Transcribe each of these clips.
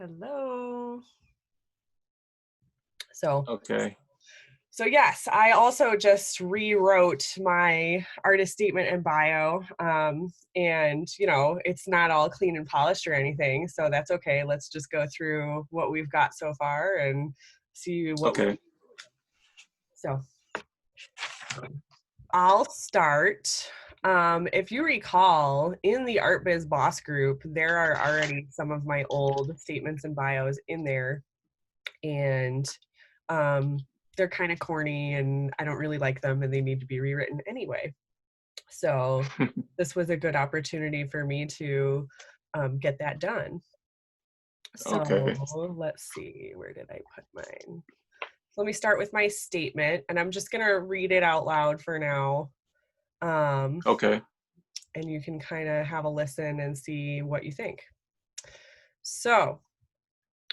Hello. So, Okay. so yes, I also just rewrote my artist statement and bio. And it's not all clean and polished or anything, so that's okay. Let's just go through what we've got so far and see what we. Okay. So, I'll start. If you recall, in the Art Biz Boss group, there are already some of my old statements and bios in there, and um, they're kind of corny and I don't really like them and they need to be rewritten anyway. So this was a good opportunity for me to get that done. So Okay. let's see, where did I put mine? So let me start with my statement, and I'm just going to read it out loud for now. Okay. And you can kind of have a listen and see what you think. So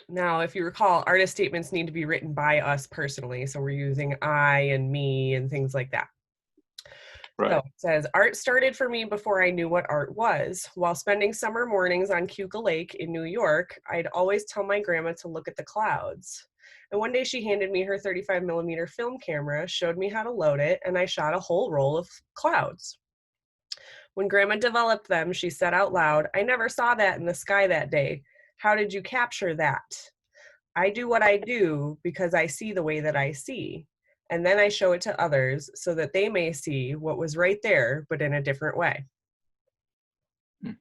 now, if you recall, artist statements need to be written by us personally. So we're using I and me and things like that. So Right. it says, art started for me before I knew what art was. While spending summer mornings on Keuka Lake in New York, I'd always tell my grandma to look at the clouds. And one day she handed me her 35 millimeter film camera, showed me how to load it, and I shot a whole roll of clouds. When grandma developed them, she said out loud, I never saw that in the sky that day. How did you capture that? I do what I do because I see the way that I see. And then I show it to others so that they may see what was right there, but in a different way. Hmm.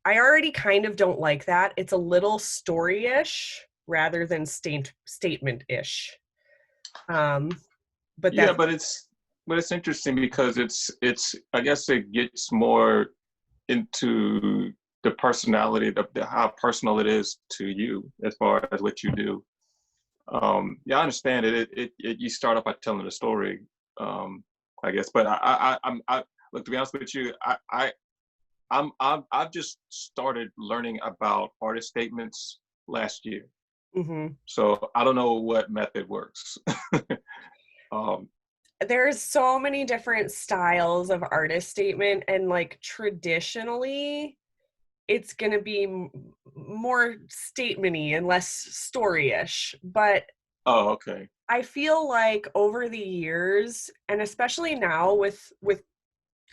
I already kind of don't like that. It's a little story-ish rather than statement-ish. But Yeah, that's but it's interesting because it's I guess it gets more into the personality, the how personal it is to you as far as what you do. Yeah, I understand it. It you start off by telling the story, I guess. But I look, to be honest with you, I've just started learning about artist statements last year. mhm. So I don't know what method works. um, There's so many different styles of artist statement, and like traditionally it's going to be more statement-y and less story-ish. But oh, okay. I feel like over the years, and especially now with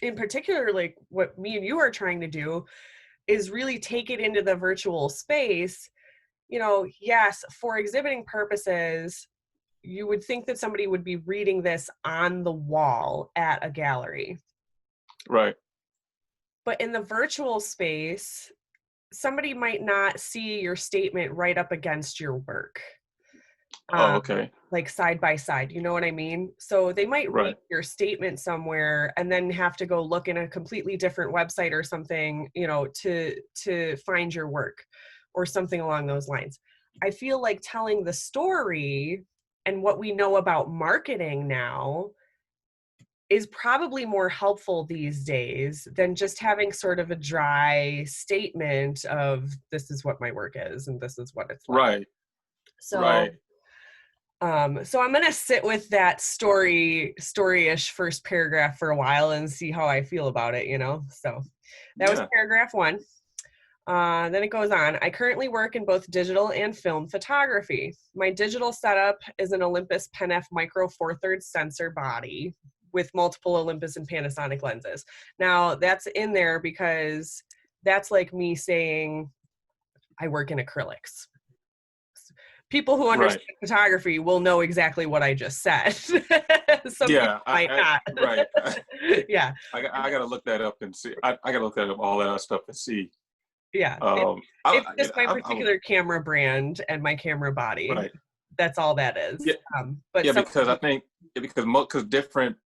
in particular, like what me and you are trying to do is really take it into the virtual space. Yes, for exhibiting purposes, you would think that somebody would be reading this on the wall at a gallery. Right. But in the virtual space, somebody might not see your statement right up against your work, Oh, um, okay. like side by side. You know what I mean? So they might read Right. your statement somewhere and then have to go look in a completely different website or something, to find your work or something along those lines. I feel like telling the story and what we know about marketing now is probably more helpful these days than just having sort of a dry statement of this is what my work is and this is what it's like. Right. So Right. so I'm gonna sit with that storyish first paragraph for a while and see how I feel about it. So that was Yeah. paragraph one. Then it goes on. I currently work in both digital and film photography. My digital setup is an Olympus Pen F Micro 4/3 sensor body with multiple Olympus and Panasonic lenses. Now that's in there because that's like me saying I work in acrylics. People who Right. understand photography will know exactly what I just said. Some Yeah. people might not. Right. Yeah, I gotta look that up and see. I gotta look that up, all that other stuff and see. yeah. It's just my particular camera brand and my camera body. right. That's all that is. Yeah. But Yeah. some, Because I think because different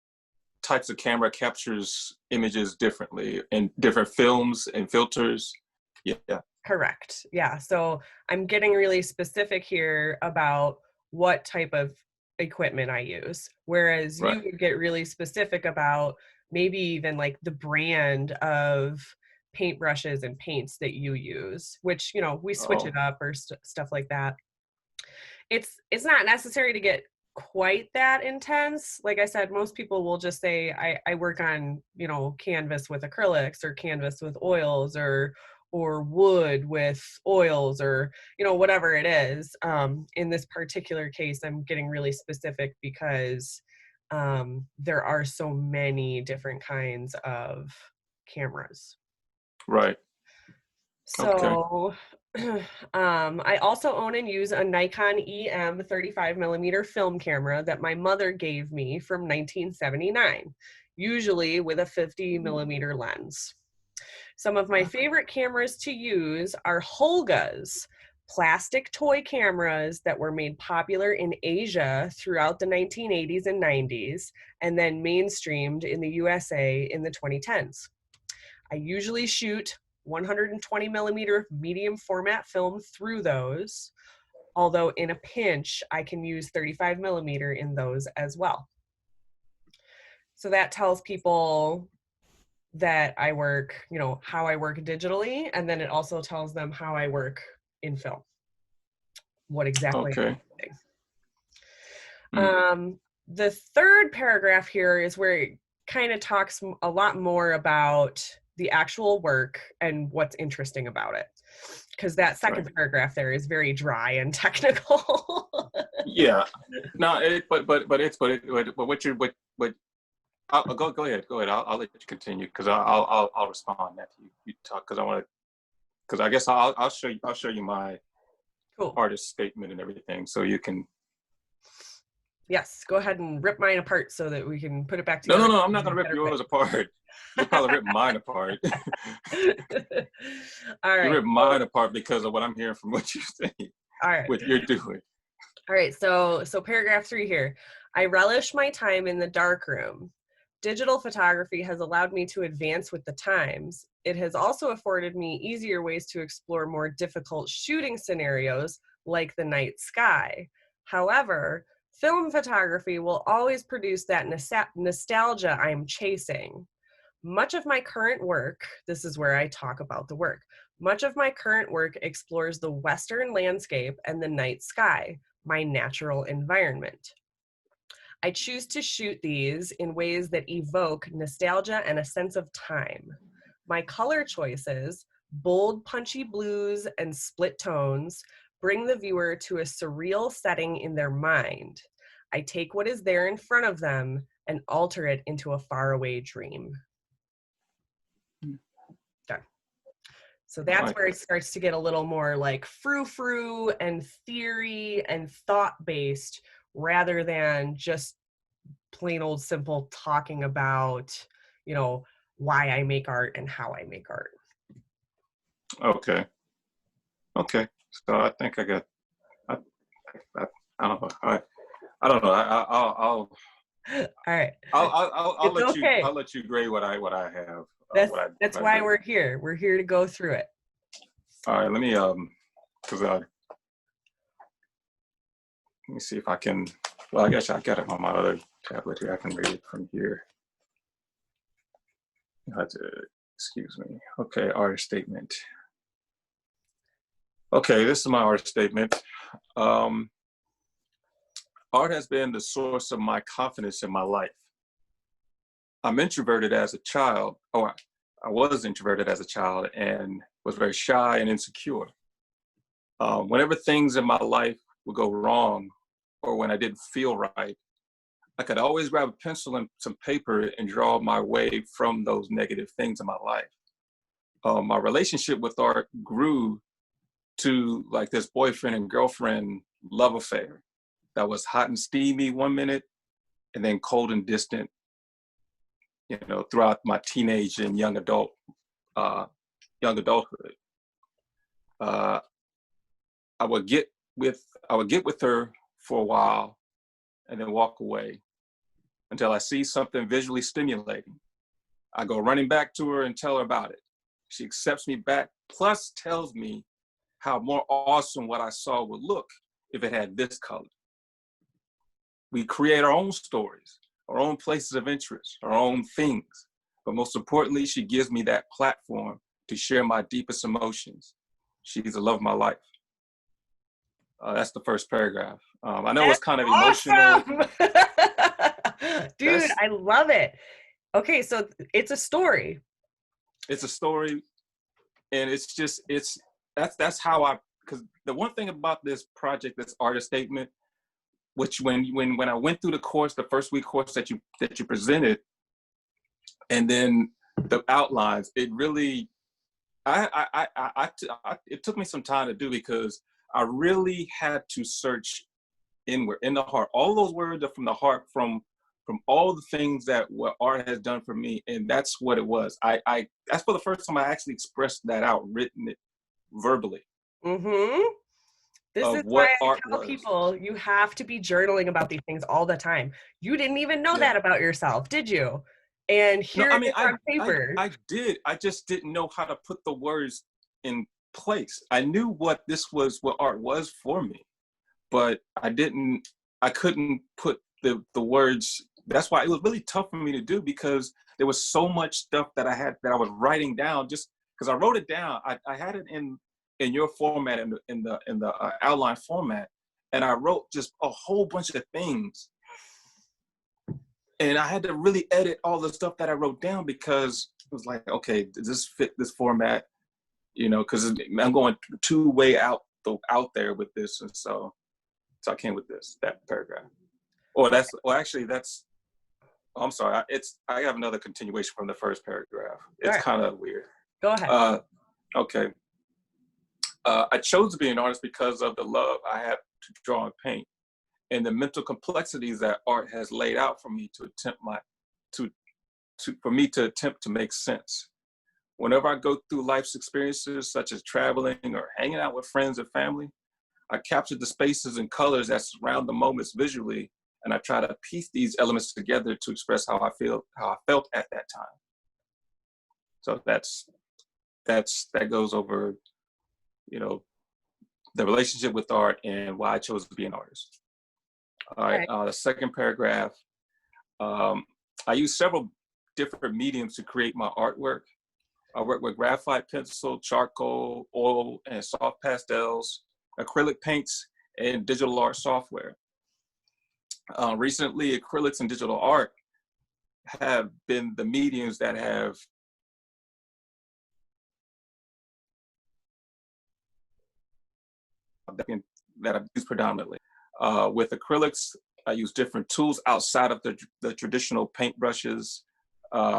types of camera captures images differently in different films and filters. Yeah. correct. Yeah. So I'm getting really specific here about what type of equipment I use. Whereas you Right. would get really specific about maybe even like the brand of paintbrushes and paints that you use, which, we switch it Oh. up or stuff like that. It's not necessary to get quite that intense. Like I said, most people will just say I work on, canvas with acrylics or canvas with oils or wood with oils, or whatever it is. In this particular case, I'm getting really specific because there are so many different kinds of cameras. Right. Okay. So I also own and use a Nikon EM 35 millimeter film camera that my mother gave me from 1979, usually with a 50 millimeter lens. Some of my favorite cameras to use are Holgas, plastic toy cameras that were made popular in Asia throughout the 1980s and 90s, and then mainstreamed in the USA in the 2010s. I usually shoot 120 millimeter medium format film through those, although in a pinch, I can use 35 millimeter in those as well. So that tells people that I work, how I work digitally, and then it also tells them how I work in film. What exactly I'm doing. The third paragraph here is where it kind of talks a lot more about the actual work and what's interesting about it. Because that second paragraph there is very dry and technical. Yeah. No, but go ahead. I'll let you continue, because I'll respond after you talk, because I want to, because I guess I'll show you my artist statement and everything, so you can. Yes, go ahead and rip mine apart so that we can put it back together. No, I'm not going to rip yours apart. You'll probably rip mine apart. All right. You rip mine apart because of what I'm hearing from what you're saying. All right. What you're doing. All right. So paragraph 3 here. I relish my time in the darkroom. Digital photography has allowed me to advance with the times. It has also afforded me easier ways to explore more difficult shooting scenarios like the night sky. However, film photography will always produce that nostalgia I'm chasing. Much of my current work, this is where I talk about the work, much of my current work explores the Western landscape and the night sky, my natural environment. I choose to shoot these in ways that evoke nostalgia and a sense of time. My color choices, bold, punchy blues and split tones, bring the viewer to a surreal setting in their mind. I take what is there in front of them and alter it into a faraway dream. Okay. So that's where it starts to get a little more like frou-frou and theory and thought-based, rather than just plain old simple talking about, why I make art and how I make art. Okay. So I think I got. I don't know. I don't know. I'll. All right. I'll let you. I'll let you grade what I have. That's why we're here. We're here to go through it. All right. Let me let me see if I can. Well, I guess I got it on my other tablet here. I can read it from here. Excuse me. Okay, artist statement. Okay, this is my art statement. Art has been the source of my confidence in my life. I'm introverted as a child, or I was introverted as a child and was very shy and insecure. Whenever things in my life would go wrong, or when I didn't feel right, I could always grab a pencil and some paper and draw my way from those negative things in my life. My relationship with art grew to like this boyfriend and girlfriend love affair that was hot and steamy one minute and then cold and distant, throughout my teenage and young adulthood. I would get with her for a while and then walk away until I see something visually stimulating. I go running back to her and tell her about it. She accepts me back, plus tells me how more awesome what I saw would look if it had this color. We create our own stories, our own places of interest, our own things. But most importantly, she gives me that platform to share my deepest emotions. She's the love of my life. That's the first paragraph. I know it's kind of emotional. Dude, I love it. Okay, so it's a story. It's a story. and it's just, that's how because the one thing about this project, this artist statement, which when I went through the course, the first week course that you presented, and then the outlines, it really, it took me some time to do, because I really had to search inward, in the heart. All those words are from the heart, from all the things that what art has done for me, and that's what it was. That's for the first time I actually expressed that out, written it verbally, Mm-hmm. This is of why what I art tell was. people you have to be journaling about these things all the time. You didn't even know Yeah. that about yourself, did you? And No, here I it mean, is on paper. I did. I just didn't know how to put the words in place. I knew what art was for me, but I couldn't put the words. That's why it was really tough for me to do, because there was so much stuff that I was writing down, just because I wrote it down. I had it in your format, in the outline format, and I wrote just a whole bunch of things, and I had to really edit all the stuff that I wrote down, because it was like, okay, does this fit this format? Because I'm going way out there with this, and so I came with that paragraph. Actually, that's. I'm sorry. I have another continuation from the first paragraph. All It's right, kind of weird. go ahead. Okay. I chose to be an artist because of the love I have to draw and paint, and the mental complexities that art has laid out for me to attempt to make sense. Whenever I go through life's experiences, such as traveling or hanging out with friends or family, I capture the spaces and colors that surround the moments visually, and I try to piece these elements together to express how I felt at that time. So that goes over, the relationship with art and why I chose to be an artist. All right. The second paragraph. I use several different mediums to create my artwork. I work with graphite pencil, charcoal, oil, and soft pastels, acrylic paints, and digital art software. Recently, acrylics and digital art have been the mediums that have I've used predominantly. With acrylics, I use different tools outside of the traditional paint brushes.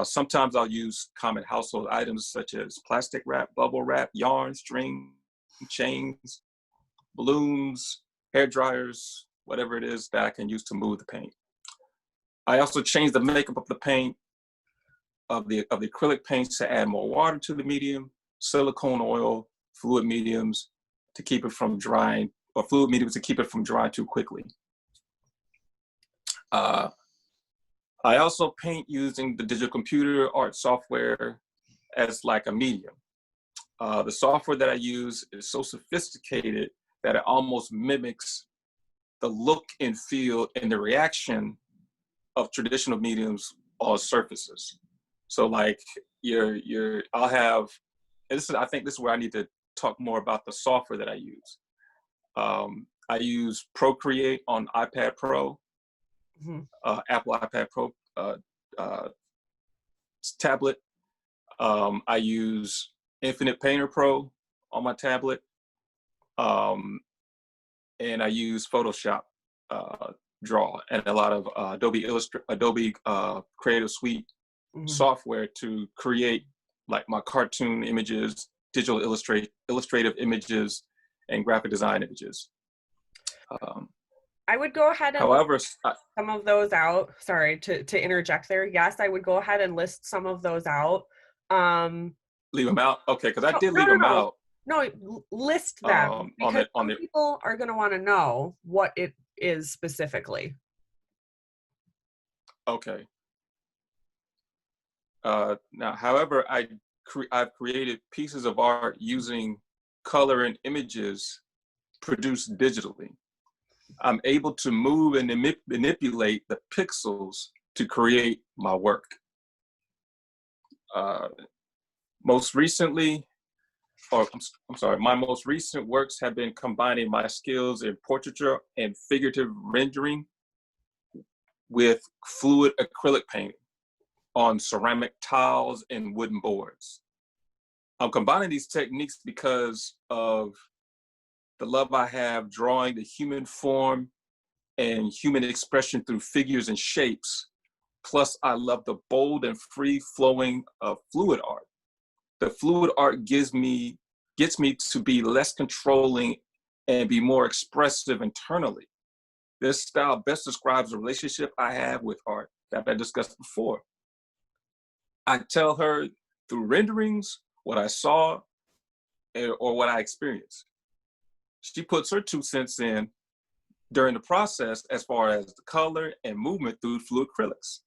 Sometimes I'll use common household items such as plastic wrap, bubble wrap, yarn, string, chains, balloons, hair dryers, whatever it is that I can use to move the paint. I also change the makeup of the paint, of the acrylic paints, to add more water to the medium, silicone oil, fluid mediums to keep it from drying, or fluid mediums to keep it from drying too quickly. I also paint using the digital computer art software as like a medium. The software that I use is so sophisticated that it almost mimics the look and feel and the reaction of traditional mediums on surfaces. So like I'll have, and I think this is where I need to talk more about the software that I use. I use Procreate on iPad Pro, Apple iPad Pro tablet. I use Infinite Painter Pro on my tablet, and I use Photoshop Draw, and a lot of Adobe Creative Suite software to create like my cartoon images, digital illustrative images, and graphic design images. I would go ahead and However, list some of those out. Sorry to interject there. Yes, I would go ahead and list some of those out. Leave them out? Okay, because I did leave them out. No, list them, because some people are going to want to know what it is specifically. Okay. Now, however, I've created pieces of art using color and images produced digitally. I'm able to move and manipulate the pixels to create my work. Most recently, my most recent works have been combining my skills in portraiture and figurative rendering with fluid acrylic painting on ceramic tiles and wooden boards. I'm combining these techniques because of the love I have drawing the human form and human expression through figures and shapes. Plus, I love the bold and free flowing fluid art. The fluid art gets me to be less controlling and be more expressive internally. This style best describes the relationship I have with art that I discussed before. I tell her through renderings what I saw or what I experienced. She puts her 2 cents in during the process as far as the color and movement through fluid acrylics.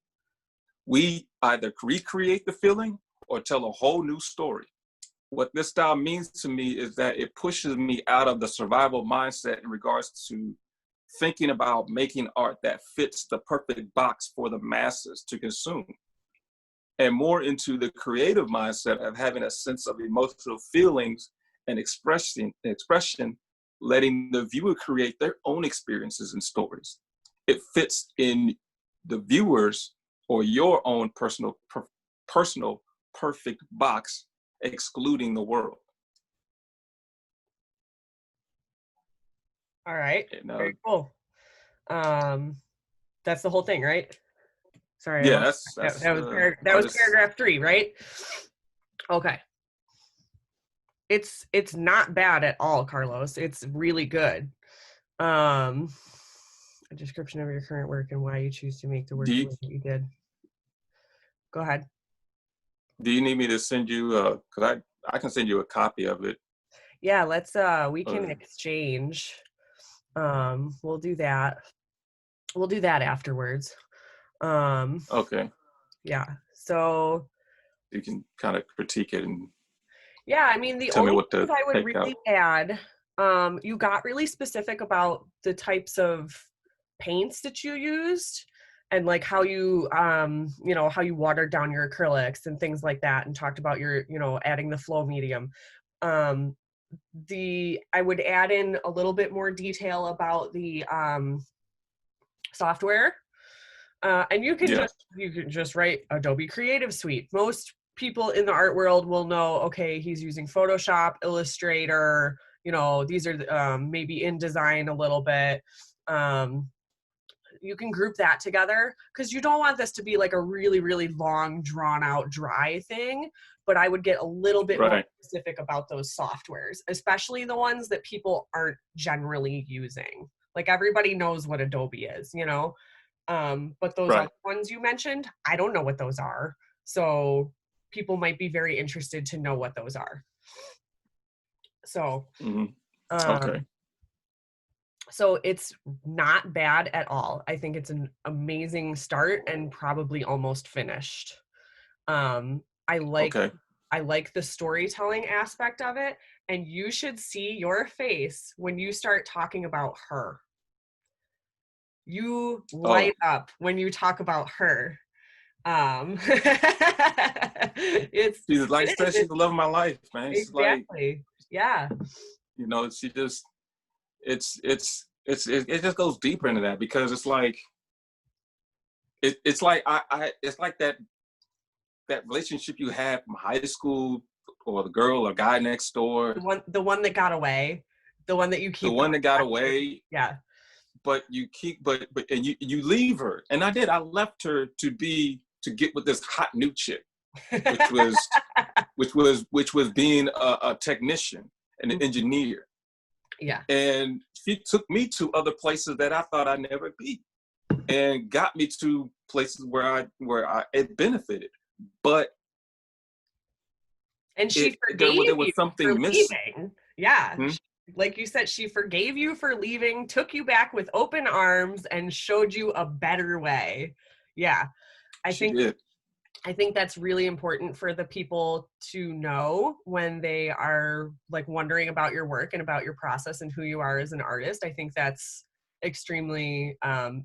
We either recreate the feeling or tell a whole new story. What this style means to me is that it pushes me out of the survival mindset in regards to thinking about making art that fits the perfect box for the masses to consume, and more into the creative mindset of having a sense of emotional feelings and expression, letting the viewer create their own experiences and stories. It fits in the viewers or your own personal perfect box, excluding the world. All right. You Very cool. That's the whole thing, right? Sorry, I yeah, lost that's that was paragraph 3, right? Okay. It's not bad at all, Carlos. It's really good. A description of your current work and why you choose to make the work the way that you did. Go ahead. Do you need me to send you? Because I can send you a copy of it. Yeah, let's. We can exchange. We'll do that. We'll do that afterwards. Okay. Yeah. So. You can kind of critique it and. Yeah, I mean, the tell only me what things I would really out. add, you got really specific about the types of paints that you used and like how you, how you watered down your acrylics and things like that, and talked about your, adding the flow medium. I would add in a little bit more detail about the software. And you can just write Adobe Creative Suite. Most people in the art world will know, okay, he's using Photoshop, Illustrator, these are maybe InDesign a little bit. You can group that together because you don't want this to be like a really, really long, drawn out, dry thing. But I would get a little bit more specific about those softwares, especially the ones that people aren't generally using. Like everybody knows what Adobe is, but those other ones you mentioned, I don't know what those are. So people might be very interested to know what those are. So, okay. So it's not bad at all. I think it's an amazing start and probably almost finished. I like the storytelling aspect of it, and you should see your face when you start talking about her. You light up when you talk about her. She's like she's the love of my life, man. She's exactly. Yeah. She just it just goes deeper into that because it's like it's like it's like that relationship you had from high school or the girl or guy next door. The one that got away. The one that you keep. The one that got away. Yeah. But you keep and you leave her. And I did. I left her to get with this hot new chick, which was being a technician and an engineer. Yeah. And she took me to other places that I thought I'd never be, and got me to places where it benefited. But she forgave there was something for missing. Leaving. Yeah. Like you said, she forgave you for leaving, took you back with open arms, and showed you a better way. Yeah. I think that's really important for the people to know when they are like wondering about your work and about your process and who you are as an artist. I think that's extremely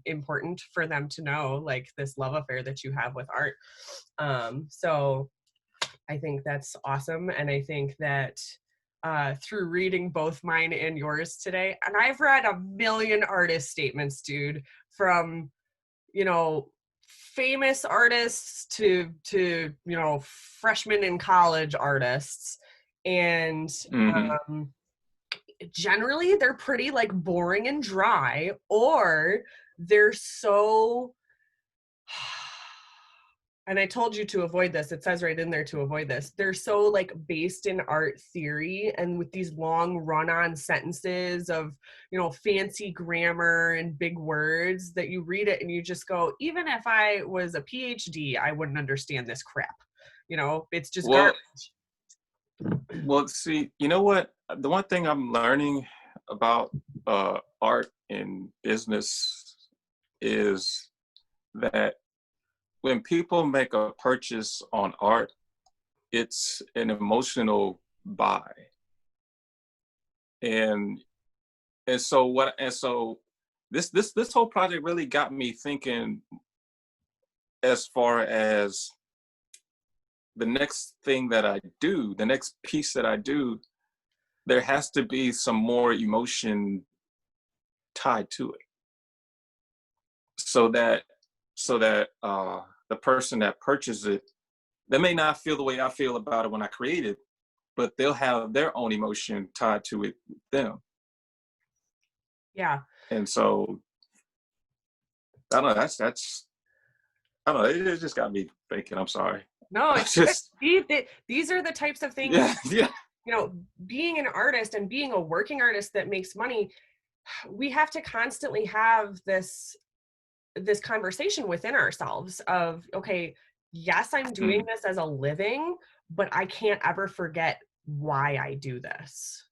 important for them to know, like this love affair that you have with art. So I think that's awesome. And I think that through reading both mine and yours today, and I've read a million artist statements, dude, from, famous artists to freshmen in college artists. And Mm-hmm. generally they're pretty like boring and dry, or they're so and I told you to avoid this. It says right in there to avoid this. They're so like based in art theory and with these long run-on sentences of, fancy grammar and big words that you read it and you just go, even if I was a PhD, I wouldn't understand this crap. It's just garbage. Well, well, see, you know what? The one thing I'm learning about art and business is that when people make a purchase on art, it's an emotional buy. And so this whole project really got me thinking as far as the next thing that I do, the next piece that I do, there has to be some more emotion tied to it, so that the person that purchases it, they may not feel the way I feel about it when I create it, but they'll have their own emotion tied to it with them. Yeah. And so I don't know. That's I don't know. It just got me thinking. I'm sorry. No, it's good. Just These are the types of things, yeah, yeah, being an artist and being a working artist that makes money, we have to constantly have this conversation within ourselves of, okay, yes, I'm doing mm, this as a living, but I can't ever forget why I do this.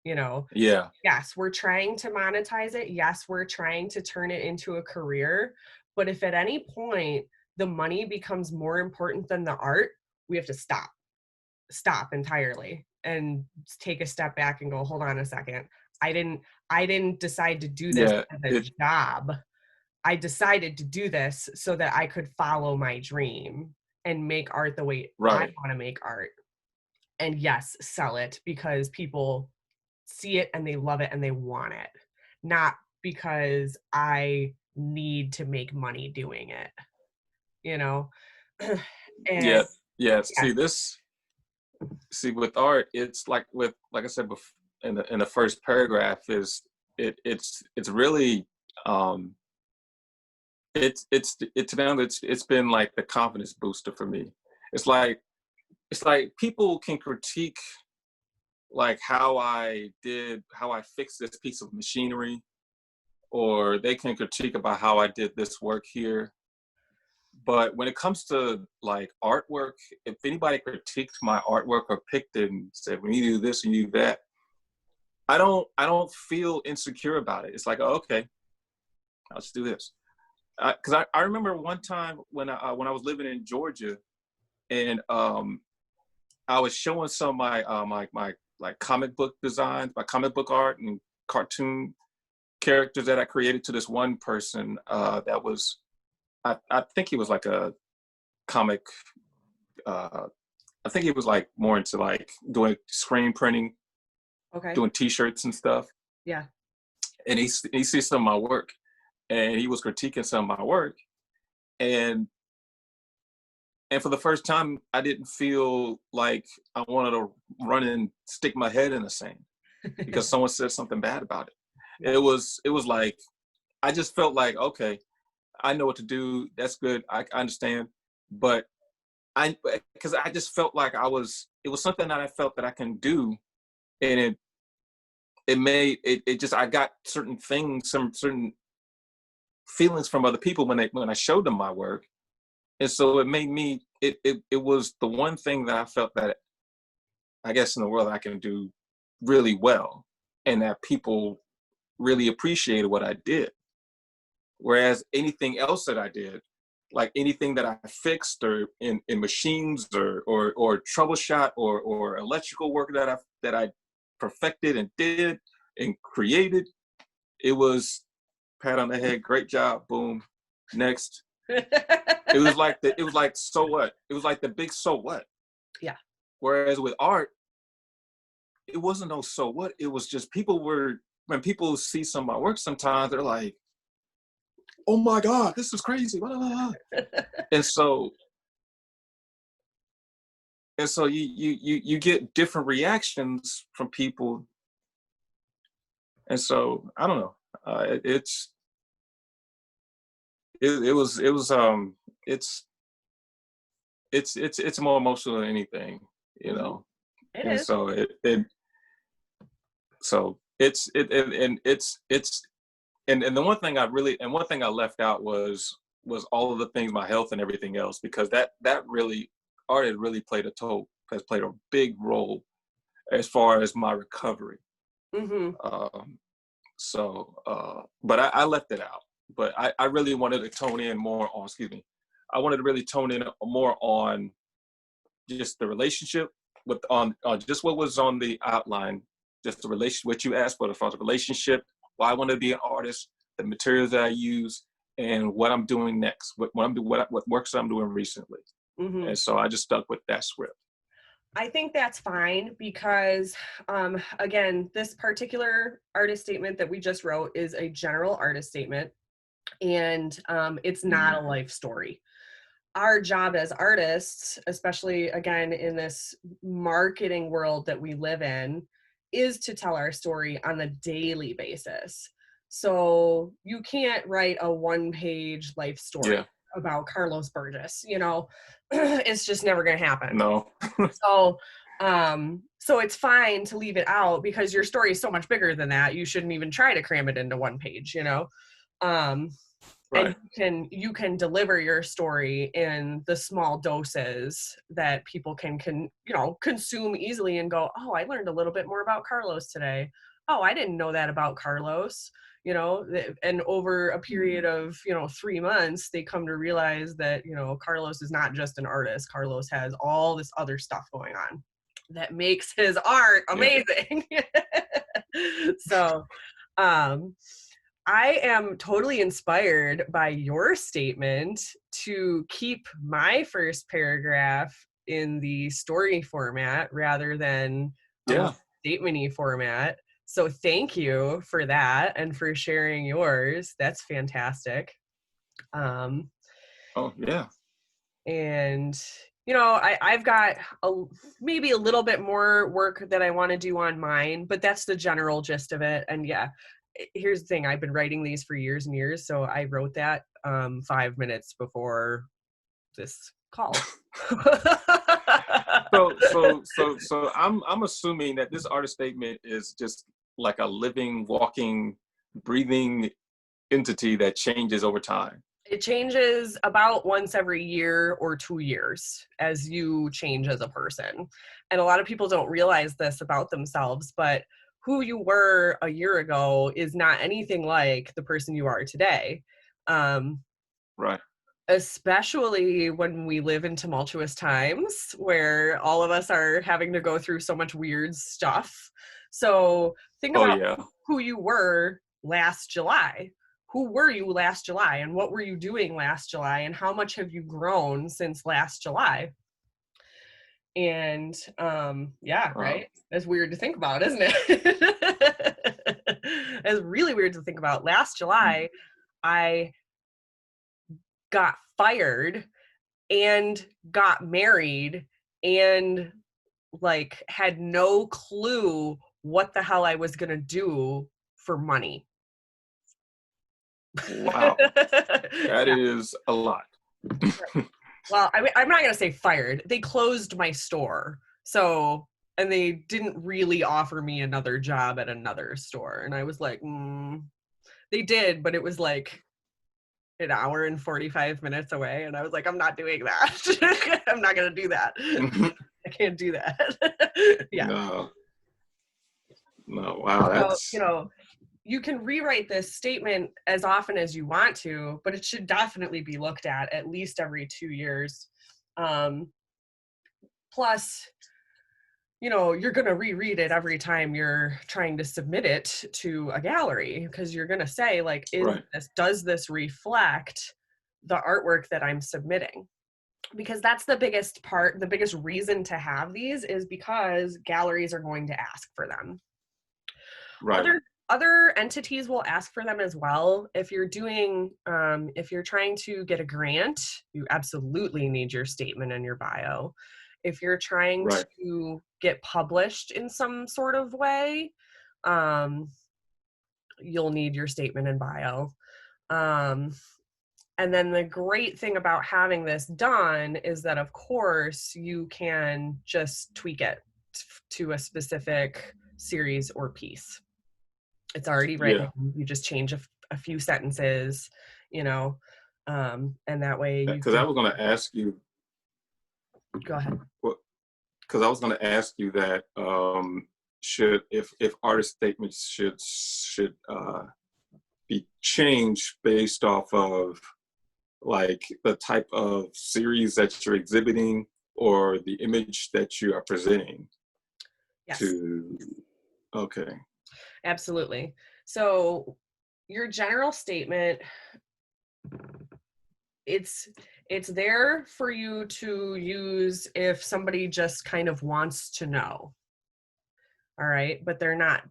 yeah, Yes, we're trying to monetize it. Yes, we're trying to turn it into a career. But if at any point the money becomes more important than the art, we have to stop entirely and take a step back and go, hold on a second. I didn't decide to do this yeah. as a It job. I decided to do this so that I could follow my dream and make art the way I right. want to make art. And yes, sell it because people see it and they love it and they want it, not because I need to make money doing it, you know? And Yeah, yeah. yes. See with art, it's like I said before in the first paragraph is it's really um it's been like the confidence booster for me. It's like people can critique like how I fixed this piece of machinery, or they can critique about how I did this work here. But when it comes to like artwork, if anybody critiqued my artwork or picked it and said, "When you do this and you do that," I don't feel insecure about it. It's like, oh, okay, I'll just do this. Because I remember one time when I was living in Georgia, and I was showing some of my like comic book designs, my comic book art and cartoon characters that I created to this one person that was I think he was like a comic. Uh, I think he was like more into like doing screen printing, Okay. doing T-shirts and stuff. Yeah. And he sees some of my work, and he was critiquing some of my work, and for the first time, I didn't feel like I wanted to run and stick my head in the sand because someone said something bad about it. Yeah. It was like I just felt like, okay, I know what to do. That's good. I understand, but because I just felt like it was something that I felt that I can do, and it just I got certain things, some certain feelings from other people when I showed them my work, and so it made me it was the one thing that I felt that I guess in the world I can do really well, and that people really appreciated what I did. Whereas anything else that I did, like anything that I fixed or in machines or troubleshot or electrical work that I perfected and did and created, it was pat on the head, great job, boom, next. It was like so what? It was like the big so what? Yeah. Whereas with art, it wasn't no so what. It was just when people see some of my work, sometimes they're like, "Oh my God, this is crazy!" Blah, blah, blah. And so and so you get different reactions from people, and so I don't know. It was it's more emotional than anything, you Mhm. know. It And is. so it's and the one thing I left out was all of the things, my health and everything else, because that really, art had really has played a big role as far as my recovery. Mhm. Um, but I left it out. But I really wanted to tone in more on, excuse me, I wanted to really tone in more on just the relationship with on just what was on the outline, just the relation, what you asked for, the relationship, why I want to be an artist, the materials that I use, and what I'm doing next, what I'm doing, what works I'm doing recently. Mhm. And so I just stuck with that script. I think that's fine because, again, this particular artist statement that we just wrote is a general artist statement, and it's Mhm. not a life story. Our job as artists, especially again in this marketing world that we live in, is to tell our story on a daily basis. So you can't write a one-page life story Yeah, about Carlos Burgess, it's just never going to happen. no, So so it's fine to leave it out because your story is so much bigger than that. You shouldn't even try to cram it into one page. Um and right, you can deliver your story in the small doses that people can consume easily and go, oh, I learned a little bit more about Carlos today. Oh, I didn't know that about Carlos. And over a period of 3 months, they come to realize that Carlos is not just an artist. Carlos has all this other stuff going on that makes his art yeah, amazing. So um I am totally inspired by your statement to keep my first paragraph in the story format rather than a more yeah. statement-y format. So thank you for that and for sharing yours. That's fantastic. Um, Oh, yeah, and I've got maybe a little bit more work that I want to do on mine, but that's the general gist of it. And yeah, here's the thing, I've been writing these for years and years, so I wrote that 5 minutes before this call. so I'm assuming that this artist statement is just like a living, walking, breathing entity that changes over time. It changes about once every year or 2 years as you change as a person. And a lot of people don't realize this about themselves, but who you were a year ago is not anything like the person you are today. Um, Right. Especially when we live in tumultuous times where all of us are having to go through so much weird stuff. So think Oh about yeah. who you were last July. Who were you last July and what were you doing last July and how much have you grown since last July? And yeah, Wow. right? That's weird to think about, isn't it? It's really weird to think about. Last July, I got fired and got married and like had no clue what the hell I was going to do for money. Wow. That Yeah. is a lot. Well, I mean, I'm not going to say fired. They closed my store. So, and they didn't really offer me another job at another store. And I was like, they did, but it was like an hour and 45 minutes away. And I was like, I'm not doing that. I'm not going to do that. I can't do that. Yeah. No. No. Wow. So, That's you can rewrite this statement as often as you want to, but it should definitely be looked at least every 2 years. Um, Plus, you're going to reread it every time you're trying to submit it to a gallery because you're going to say, like, right. does this reflect the artwork that I'm submitting? Because that's the biggest part, the biggest reason to have these is because galleries are going to ask for them. Right. Other entities will ask for them as well. If you're if you're trying to get a grant, you absolutely need your statement in your bio. If you're trying Right. to get published in some sort of way, you'll need your statement and bio. And then the great thing about having this done is that, of course, you can just tweak it to a specific series or piece. It's already written. Yeah. You just change a few sentences, you know, and that way you Because I can was going to ask you, go ahead. because I was going to ask you that should if artist statements should be changed based off of like the type of series that you're exhibiting or the image that you are presenting Yes, to. Okay. absolutely. So your general statement, it's there for you to use if somebody just kind of wants to know. All right, but you're not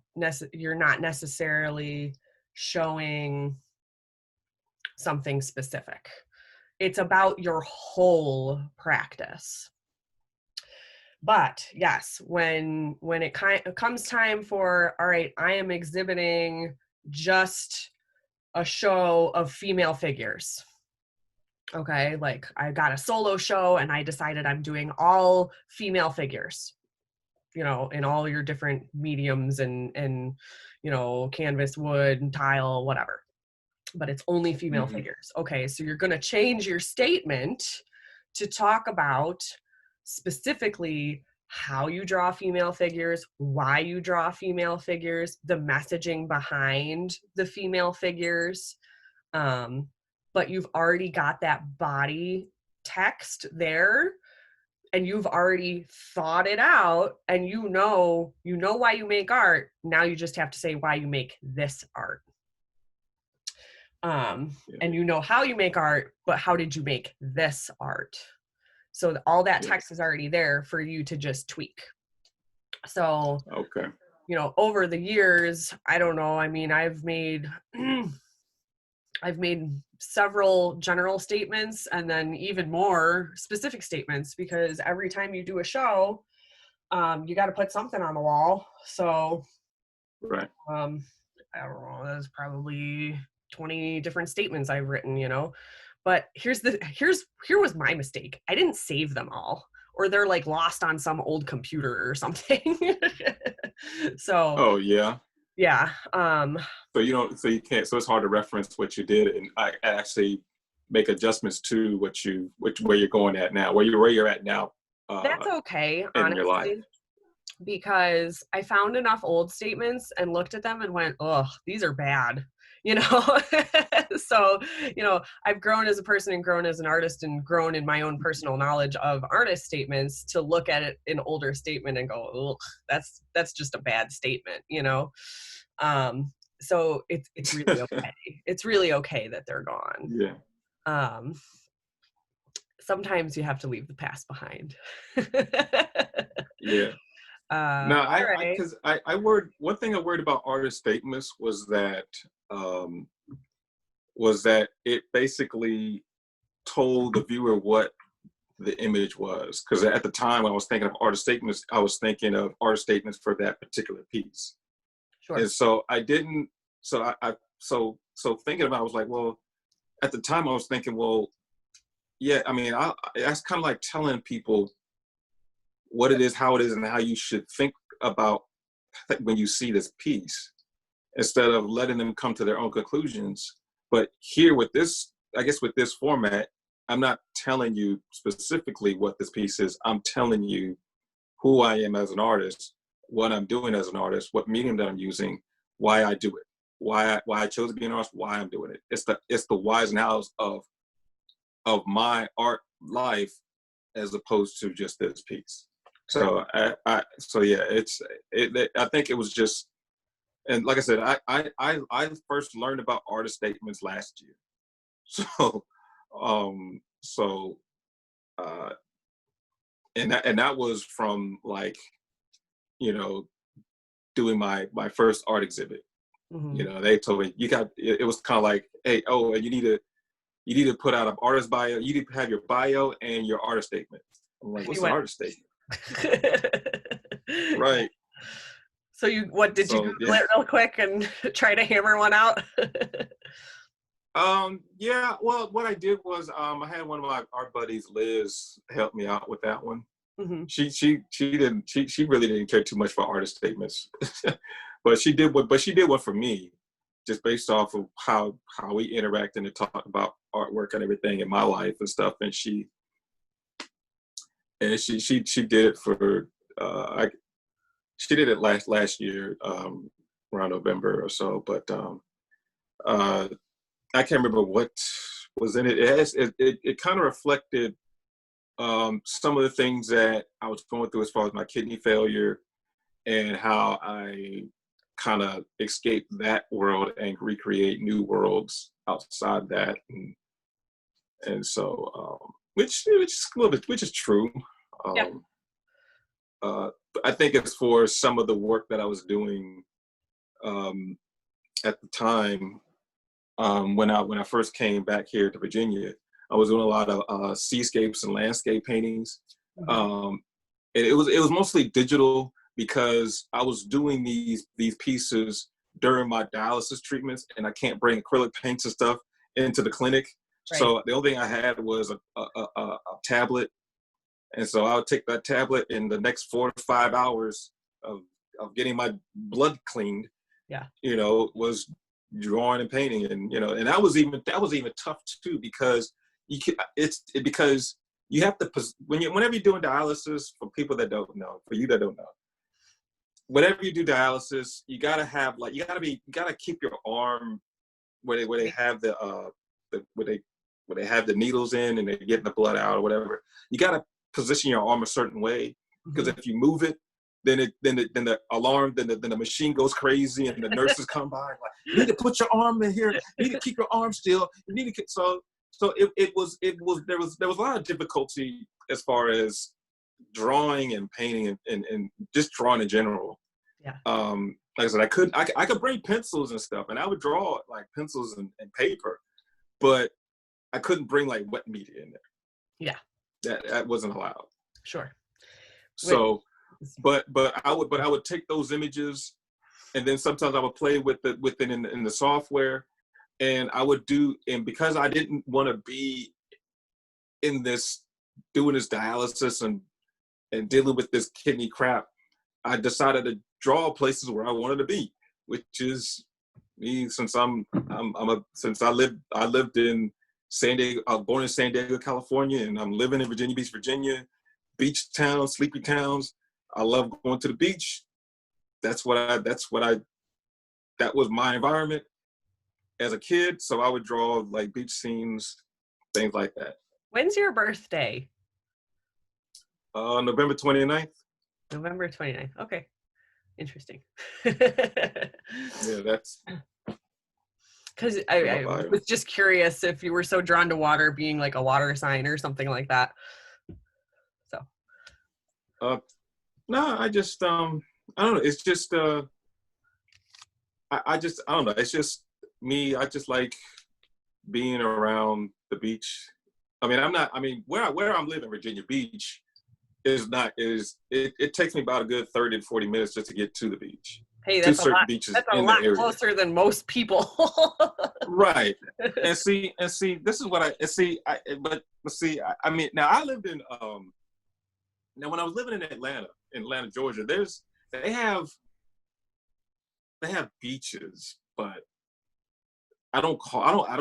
necessarily showing something specific. It's about your whole practice. But yes, when it comes time for, all right, I am exhibiting just a show of female figures. Okay, like I got a solo show and I decided I'm doing all female figures, you know, in all your different mediums and you know, canvas, wood, and tile, whatever. But it's only female Mm-hmm. figures. Okay, so you're going to change your statement to talk about specifically how you draw female figures, why you draw female figures, the messaging behind the female figures. But you've already got that body text there, and you've already thought it out, and you know why you make art. Now you just have to say why you make this art. Yeah. And you know how you make art, but how did you make this art? So all that Yeah. text is already there for you to just tweak. So, Okay. you know, over the years, I don't know, I mean, I've made several general statements and then even more specific statements, because every time you do a show, you got to put something on the wall. So, Right. I don't know, there's probably 20 different statements I've written, you know. But here was my mistake. I didn't save them all, or they're like lost on some old computer or something. So, Oh yeah. yeah. So you can't. So it's hard to reference what you did and I actually make adjustments to where you're going at now, where you're at now. That's okay, In your life. honestly, because I found enough old statements and looked at them and went, "Oh, these are bad." You know, so, you know, I've grown as a person and grown as an artist and grown in my own personal knowledge of artist statements to look at it an older statement and go, "Oh, that's just a bad statement," you know. So it's really okay. It's really okay that they're gone. Yeah. Um, Sometimes you have to leave the past behind. Yeah. No, All right. because I worried, one thing I worried about artist statements was that it basically told the viewer what the image was. Because at the time when I was thinking of artist statements, I was thinking of artist statements for that particular piece. Sure. And so I didn't, so so thinking about it, I was like, well, at the time I was thinking, well, yeah, I mean, that's kind of like telling people what it is, how it is, and how you should think about when you see this piece, instead of letting them come to their own conclusions. But here with this, I guess with this format, I'm not telling you specifically what this piece is. I'm telling you who I am as an artist, what I'm doing as an artist, what medium that I'm using, why I do it, why I chose to be an artist, why I'm doing it. It's the whys and hows of my art life, as opposed to just this piece. So I think it was just, and like I said, I first learned about artist statements last year. So and that was from, like, you know, doing my first art exhibit. Mm-hmm. You know, they told me it was kind of like, hey, and you need to put out an artist bio. You need to have your bio and your artist statement. I'm like, what's You an went. artist statement? Right. So did you So Google it real quick and try to hammer one out? Yeah, well, what I did was I had one of my art buddies, Liz, help me out with that one. Mm-hmm. She really didn't care too much for artist statements. But she did one for me, just based off of how we interact and talk about artwork and everything in my life and stuff. And she did it for she did it last year, around November or so. But I can't remember what was in it. It kind of reflected some of the things that I was going through as far as my kidney failure and how I kind of escape that world and recreate new worlds outside that. And so, which is a little bit, which is true. Yeah. I think it's for some of the work that I was doing at the time, when I first came back here to Virginia, I was doing a lot of seascapes and landscape paintings. Mm-hmm. And it was mostly digital because I was doing these pieces during my dialysis treatments, and I can't bring acrylic paints and stuff into the clinic. Right. So the only thing I had was a tablet, and so I would take that tablet in the next 4 to 5 hours of getting my blood cleaned. Yeah. Was drawing and painting, and and that was even tough too, because because you have to, whenever you're doing dialysis, for people that don't know, for you that don't know, whenever you do dialysis, you gotta keep your arm where they have where they have the needles in and they're getting the blood out or whatever. You gotta position your arm a certain way, because if you move it, then the alarm, then the machine goes crazy, and the nurses come by and like, you need to put your arm in here. You need to keep your arm still. You need to so it was there was a lot of difficulty as far as drawing and painting and just drawing in general. Yeah. Like I said, I could bring pencils and stuff, and I would draw like pencils and paper, but I couldn't bring like wet media in there. Yeah. That wasn't allowed. Sure. So, but I would take those images, and then sometimes I would play with it in the software, and I would and because I didn't want to be in this doing this dialysis and dealing with this kidney crap, I decided to draw places where I wanted to be, which is me. Since I lived in San Diego. I was born in San Diego, California, and I'm living in Virginia Beach, Virginia. Beach towns, sleepy towns. I love going to the beach. That was my environment as a kid. So I would draw like beach scenes, things like that. When's your birthday? November 29th. November 29th. Okay. Interesting. Yeah, that's... Because I was just curious if you were so drawn to water, being like a water sign or something like that. So. No, I just I don't know. It's just I don't know. It's just me. I just like being around the beach. I mean, where I'm living, Virginia Beach, it takes me about a good 30 to 40 minutes just to get to the beach. Hey, that's a lot. Beaches that's a lot closer than most people. Right. And see, this is what I mean, now I lived in now when I was living in Atlanta, Georgia, they have beaches, but I don't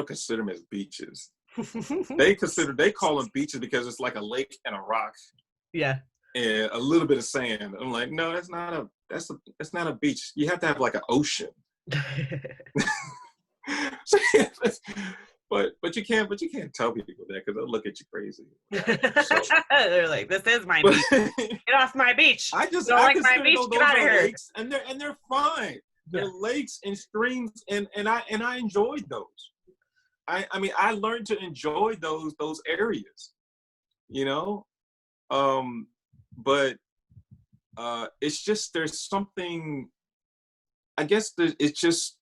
consider them as beaches. They call them beaches because it's like a lake and a rock. Yeah. And a little bit of sand. I'm like, no, that's not a beach. You have to have like an ocean. But you can't tell people that, because they'll look at you crazy. So. They're like, this is my beach. Get off my beach. I don't like my beach. Get out of here. Lakes, and they're fine. They're lakes and streams, and I enjoyed those. I mean, I learned to enjoy those areas, but it's just, there's something, I guess it's just,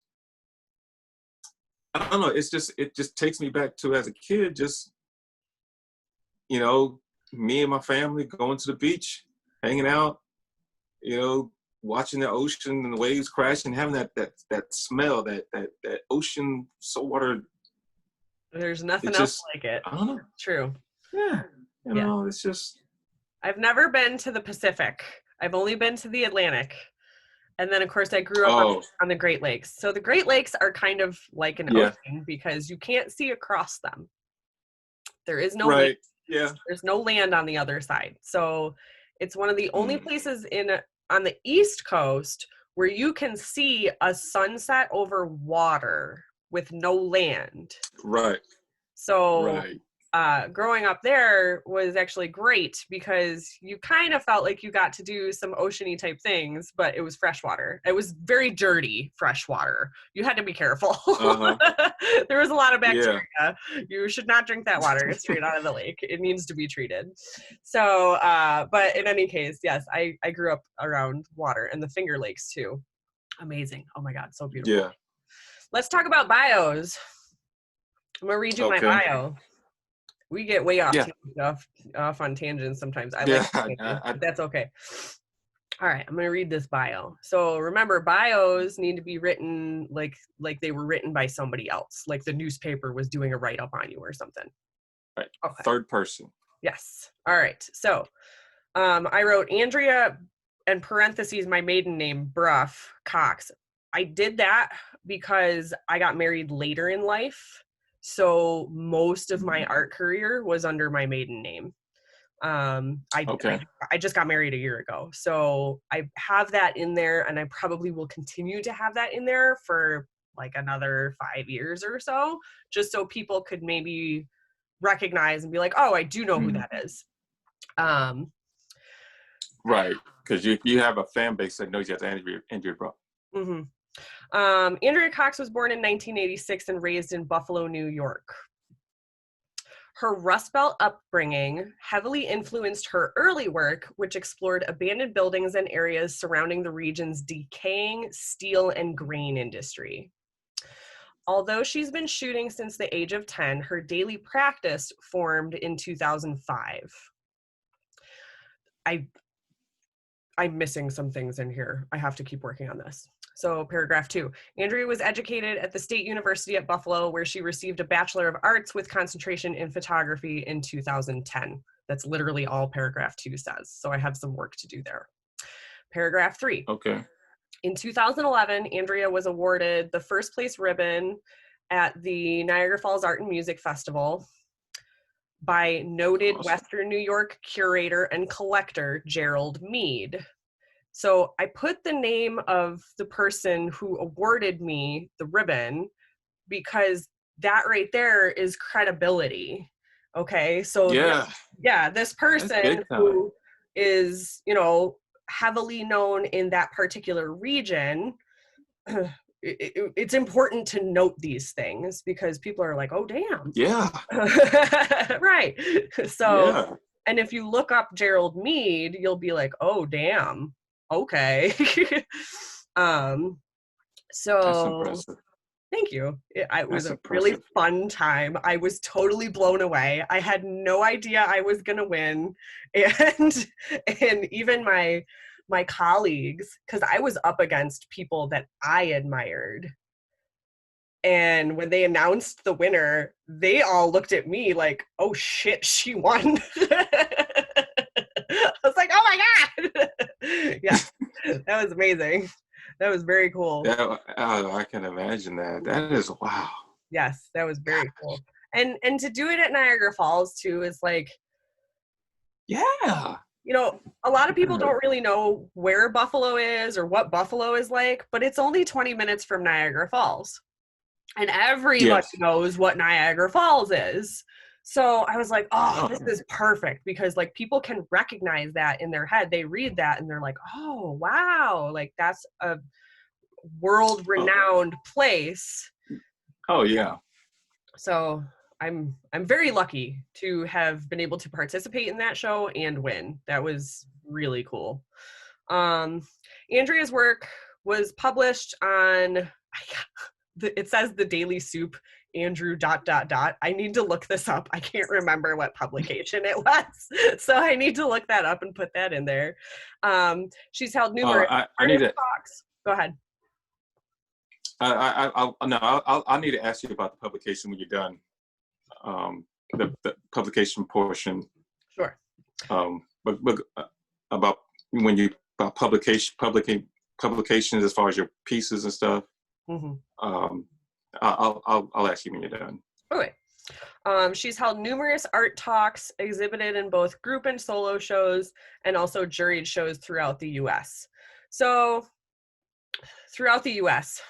I don't know, it just takes me back to as a kid, just, me and my family going to the beach, hanging out, you know, watching the ocean and the waves crashing, having that smell, that ocean saltwater. There's nothing It else just, like it. I don't know. True. Yeah. You Yeah. know, it's just. I've never been to the Pacific. I've only been to the Atlantic. And then, of course, I grew up on the Great Lakes. So the Great Lakes are kind of like an ocean because you can't see across them. There is no land. Yeah. There's no land on the other side. So it's one of the only places on the East Coast where you can see a sunset over water with no land. Right. So growing up there was actually great because you kind of felt like you got to do some oceany type things, but it was freshwater. It was very dirty freshwater. You had to be careful. There was a lot of bacteria. Yeah. You should not drink that water straight out of the lake. It needs to be treated. So, but in any case, yes, I grew up around water and the Finger Lakes too. Amazing. Oh my God, so beautiful. Yeah. Let's talk about bios. I'm going to read you my bio. We get way off on tangents sometimes. But that's okay. All right, I'm going to read this bio. So remember, bios need to be written like they were written by somebody else, like the newspaper was doing a write-up on you or something. Right. Okay. Third person. Yes. All right. So I wrote Andrea, and parentheses, my maiden name, Bruff Cox. I did that because I got married later in life. So most of my art career was under my maiden name. I just got married a year ago. So I have that in there, and I probably will continue to have that in there for like another 5 years or so, just so people could maybe recognize and be like, oh, I do know who that is. Right, because you have a fan base that knows you as Andrea Bruff. Mm-hmm. Andrea Cox was born in 1986 and raised in Buffalo, New York. Her Rust Belt upbringing heavily influenced her early work, which explored abandoned buildings and areas surrounding the region's decaying steel and grain industry. Although she's been shooting since the age of 10, her daily practice formed in 2005. I'm missing some things in here. I have to keep working on this. So paragraph 2, Andrea was educated at the State University at Buffalo, where she received a Bachelor of Arts with concentration in photography in 2010. That's literally all paragraph 2 says. So I have some work to do there. Paragraph 3. Okay. In 2011, Andrea was awarded the first place ribbon at the Niagara Falls Art and Music Festival by noted Western New York curator and collector Gerald Mead. So I put the name of the person who awarded me the ribbon because that right there is credibility. Okay, so this person who is, heavily known in that particular region, it's important to note these things because people are like, oh, damn. Yeah. Right. So, and if you look up Gerald Mead, you'll be like, oh, damn. Okay. So that's impressive. Thank you. It was a really fun time. I was totally blown away. I had no idea I was going to win. And even my colleagues, because I was up against people that I admired. And when they announced the winner, they all looked at me like, oh shit, she won. I was like, oh my God. Yeah, that was amazing. That was very cool. I can imagine that. That is, wow. Yes, that was very cool. And to do it at Niagara Falls too is like, yeah. A lot of people don't really know where Buffalo is or what Buffalo is like, but it's only 20 minutes from Niagara Falls. And everybody knows what Niagara Falls is. So I was like, oh, this is perfect because like people can recognize that in their head. They read that and they're like, oh, wow. Like that's a world renowned place. Oh yeah. So I'm very lucky to have been able to participate in that show and win. That was really cool. Andrea's work was published on, it says The Daily Soup Andrew ... I need to look this up. I can't remember what publication it was. So I need to look that up and put that in there. She's held numerous I need to. talks. Go ahead. I need to ask you about the publication when you're done. The publication portion. Sure. But about when you about publications as far as your pieces and stuff. Mm-hmm. I'll ask you when you're done. Okay. She's held numerous art talks, exhibited in both group and solo shows, and also juried shows throughout the U.S. So, throughout the U.S.,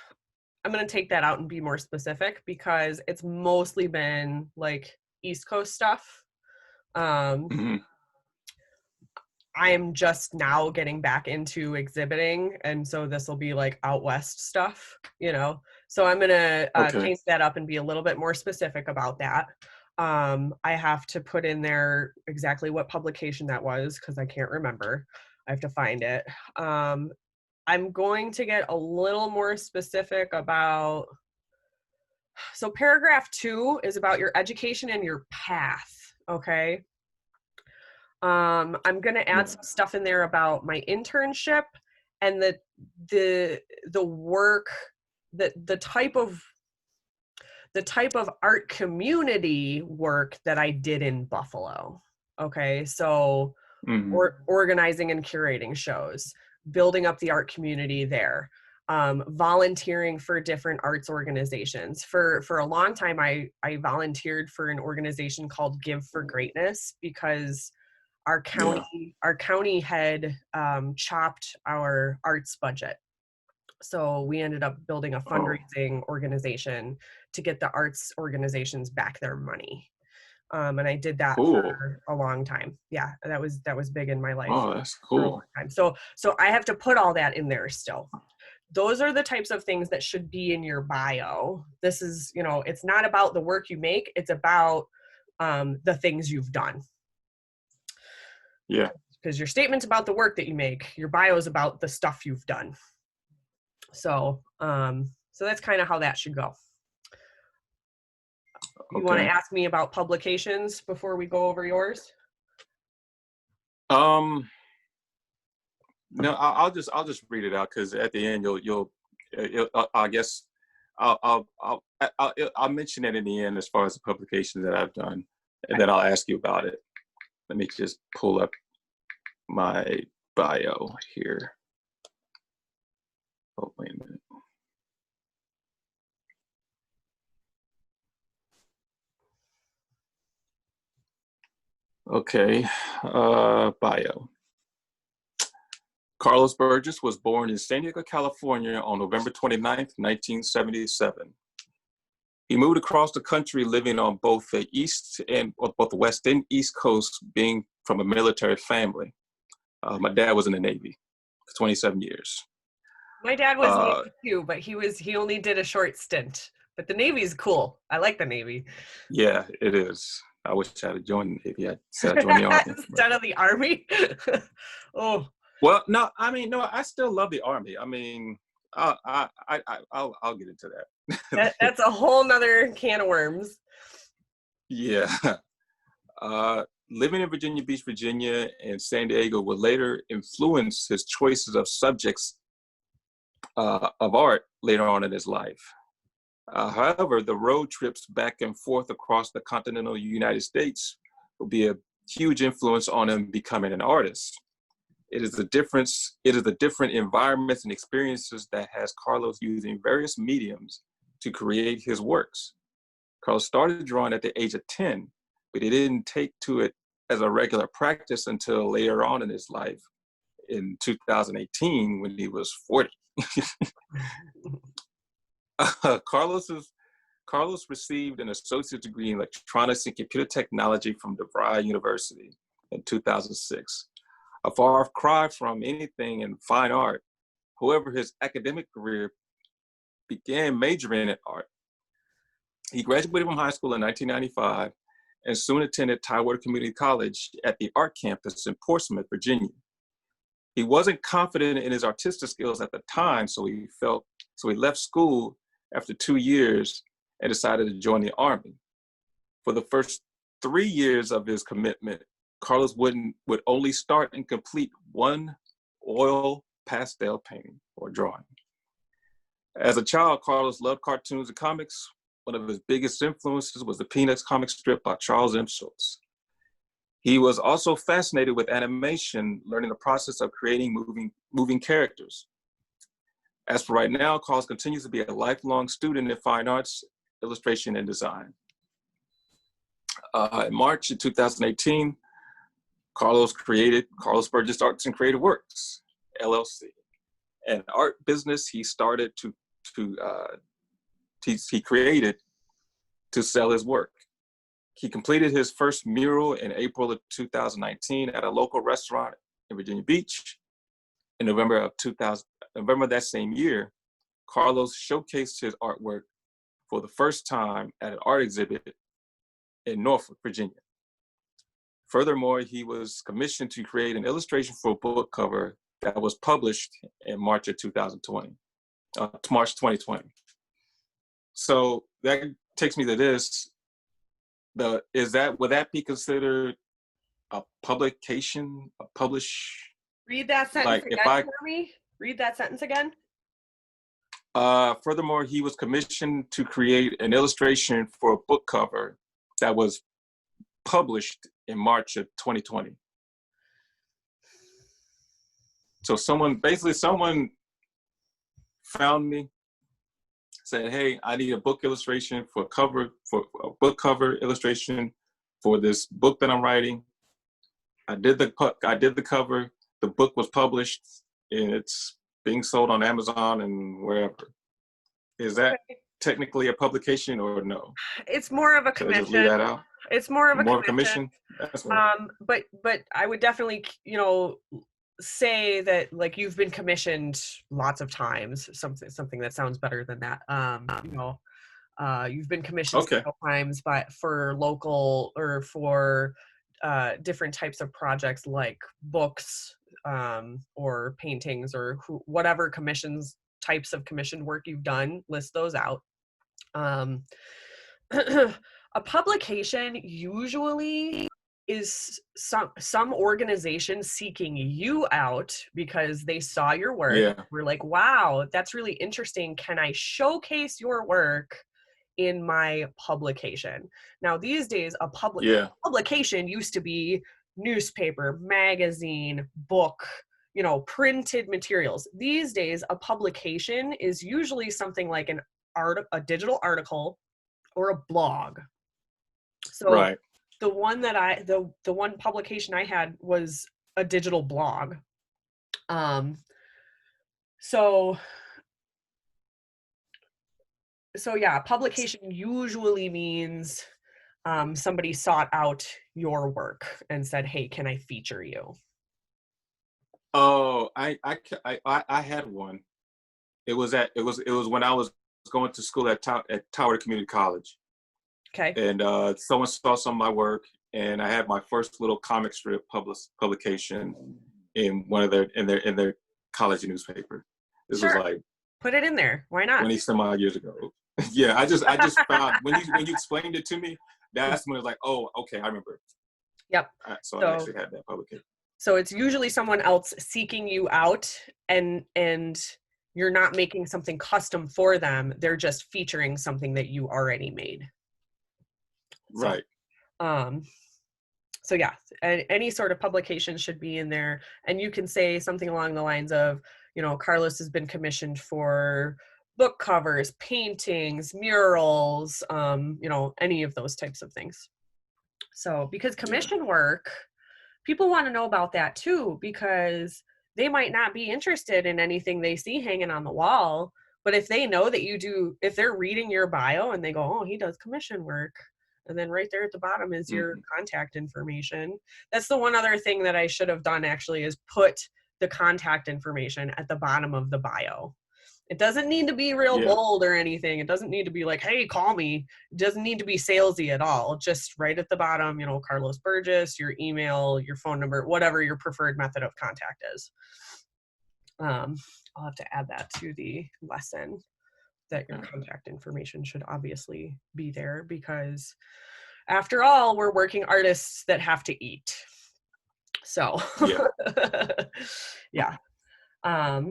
I'm going to take that out and be more specific because it's mostly been like East Coast stuff. Mm-hmm. I'm just now getting back into exhibiting, and so this will be like out west stuff, So I'm going to change that up and be a little bit more specific about that. I have to put in there exactly what publication that was because I can't remember. I have to find it. I'm going to get a little more specific about, so paragraph 2 is about your education and your path, okay? I'm going to add some stuff in there about my internship and the work, the type of art community work that I did in Buffalo. Okay, so organizing and curating shows, building up the art community there, volunteering for different arts organizations. For a long time, I volunteered for an organization called Give for Greatness because our county had chopped our arts budget. So we ended up building a fundraising organization to get the arts organizations back their money. And I did that for a long time. Yeah, that was big in my life. Oh, that's cool. So I have to put all that in there still. Those are the types of things that should be in your bio. This is, it's not about the work you make. It's about the things you've done. Yeah. Because your statement's about the work that you make. Your bio is about the stuff you've done. So that's kind of how that should go. You want to ask me about publications before we go over yours? No, I'll just read it out because at the end you'll I guess I'll mention it in the end as far as the publications that I've done, and then I'll ask you about it. Let me just pull up my bio here. Oh, wait a minute. Okay, bio. Carlos Burgess was born in San Diego, California on November 29th, 1977. He moved across the country living on both the West and East Coast, being from a military family. My dad was in the Navy for 27 years. My dad was Navy too, but he only did a short stint. But the Navy is cool. I like the Navy. Yeah, it is. I wish I had joined the Navy. I'd join the Army. Instead of the Army? Oh. Well, no, I still love the Army. I mean, I'll get into that. That's a whole nother can of worms. Yeah. Living in Virginia Beach, Virginia, and San Diego would later influence his choices of subjects of art later on in his life. However, the road trips back and forth across the continental United States will be a huge influence on him becoming an artist. It is the different environments and experiences that has Carlos using various mediums to create his works. Carlos started drawing at the age of 10, but he didn't take to it as a regular practice until later on in his life in 2018 when he was 40. Carlos received an associate's degree in electronics and computer technology from DeVry University in 2006. A far cry from anything in fine art. However, his academic career began majoring in art. He graduated from high school in 1995 and soon attended Tidewater Community College at the art campus in Portsmouth, Virginia. He wasn't confident in his artistic skills at the time, so he left school after 2 years and decided to join the Army. For the first 3 years of his commitment, Carlos would only start and complete one oil pastel painting or drawing. As a child, Carlos loved cartoons and comics. One of his biggest influences was the Peanuts comic strip by Charles M. Schulz. He was also fascinated with animation, learning the process of creating moving characters. As for right now, Carlos continues to be a lifelong student in fine arts, illustration, and design. In March of 2018, Carlos created Carlos Burgess Arts and Creative Works, LLC, an art business he started he created to sell his work. He completed his first mural in April of 2019 at a local restaurant in Virginia Beach. In November of that same year, Carlos showcased his artwork for the first time at an art exhibit in Norfolk, Virginia. Furthermore, he was commissioned to create an illustration for a book cover that was published in March of 2020, March 2020. So that takes me to this. Would that be considered a publication, a publish? Read that sentence again for me. Read that sentence again. Furthermore, he was commissioned to create an illustration for a book cover that was published in March of 2020. So someone found me, said, "Hey, I need a book illustration for a book cover illustration for this book that I'm writing." I did the cover. The book was published, and it's being sold on Amazon and wherever. Is that technically a publication or no? It's more of a commission. Just leave that out. It's more of a commission. That's right. But I would definitely, say that, like, you've been commissioned lots of times. Something that sounds better than that. You've been commissioned several times, but for local or for different types of projects like books or paintings or whatever types of commissioned work you've done. List those out. A publication usually is some organization seeking you out because they saw your work. Yeah. We're like, wow, that's really interesting. Can I showcase your work in my publication? Now, these days, a publication used to be newspaper, magazine, book, printed materials. These days, a publication is usually something like a digital article or a blog. So right. The one publication I had was a digital blog. So yeah, publication usually means somebody sought out your work and said, "Hey, can I feature you?" Oh, I had one. It was when I was going to school at Tower Community College. Okay. And someone saw some of my work, and I had my first little comic strip publication in one of their college newspaper. This was like, put it in there. Why not? 20 some odd years ago. Yeah, I just found when you explained it to me, that's when it was like, oh, okay, I remember. Yep. So I actually had that publication. So it's usually someone else seeking you out, and you're not making something custom for them. They're just featuring something that you already made. Right. So yeah, any sort of publication should be in there, and you can say something along the lines of, Carlos has been commissioned for book covers, paintings, murals, any of those types of things. So because commission work, people want to know about that too, because they might not be interested in anything they see hanging on the wall, but if they know that you do, if they're reading your bio and they go, "Oh, he does commission work," and then right there at the bottom is your contact information. That's the one other thing that I should have done actually, is put the contact information at the bottom of the bio. It doesn't need to be real bold or anything. It doesn't need to be like, "Hey, call me." It doesn't need to be salesy at all. Just right at the bottom, Carlos Burgess, your email, your phone number, whatever your preferred method of contact is. I'll have to add that to the lesson. that your contact information should obviously be there, because after all, we're working artists that have to eat. So Yeah. yeah.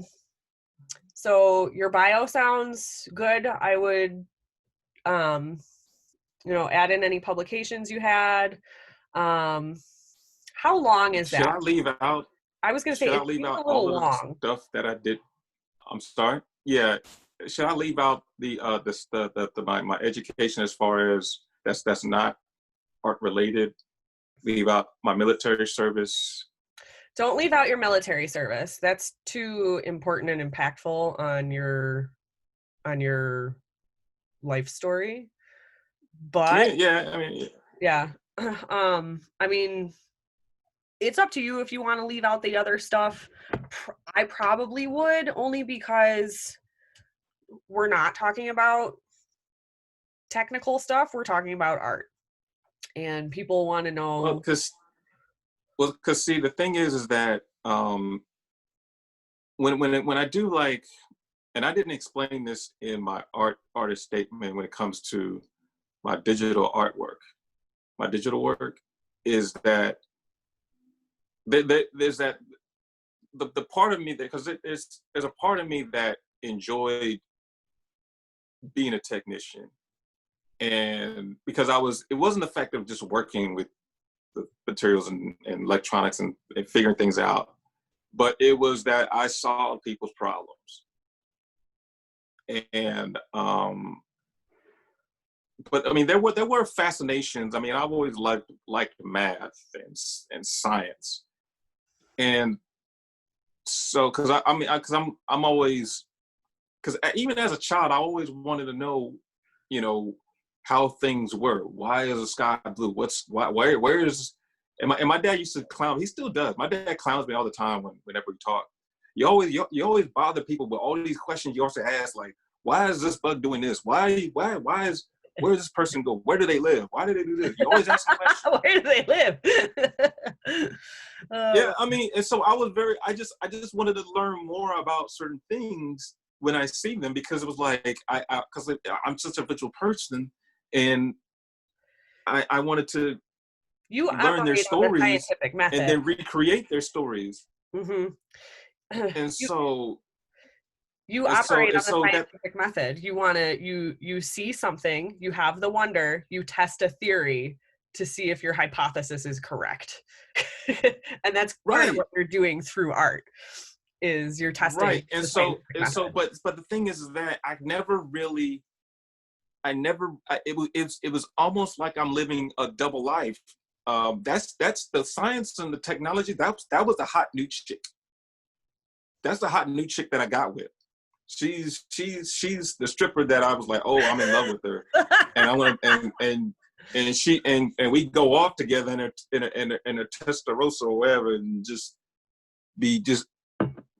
So your bio sounds good. I would, add in any publications you had. How long is Should that? I leave out? I was going to say Should I it leave seems out a little all of the long. stuff that I did? I'm sorry. Yeah. Should I leave out the my education as far as that's not art related? Leave out my military service. Don't leave out your military service. That's too important and impactful on your life story. But Yeah. I mean, yeah. I mean, it's up to you if you want to leave out the other stuff. I probably would, only because we're not talking about technical stuff. We're talking about art. And people want to know. well, because see, the thing is that when I do like, and I didn't explain this in my artist statement when it comes to my digital artwork. My digital work is that there's that the part of me that, because there's a part of me that enjoyed being a technician, and because it wasn't the fact of just working with the materials and electronics and figuring things out, but it was that I saw people's problems. And but I mean, there were fascinations. I mean, I've always liked math and science, and so because I'm always, because even as a child I always wanted to know, how things were. Why is the sky blue? Where is, and my dad used to clown. He still does. My dad clowns me all the time whenever we talk. You always bother people with all these questions you also ask, like, why is this bug doing this? Where does this person go? Where do they live? Why do they do this? You always ask questions. Where do they live? Yeah, I mean, and so I just wanted to learn more about certain things when I see them, because it was like, because I'm such a visual person, and I wanted to You learn their operate on the stories scientific method. and then recreate their stories. Mm-hmm. And so you operate on the scientific method. You want to, you see something, you have the wonder, you test a theory to see if your hypothesis is correct. And that's part of what you're doing through art, is you're testing. Right. And so but the thing is that it was almost like I'm living a double life. That's the science and the technology. That was the hot new chick. That's the hot new chick that I got with. She's the stripper that I was like, oh, I'm in love with her, and I want and we go off together in a Testarossa or whatever, and just be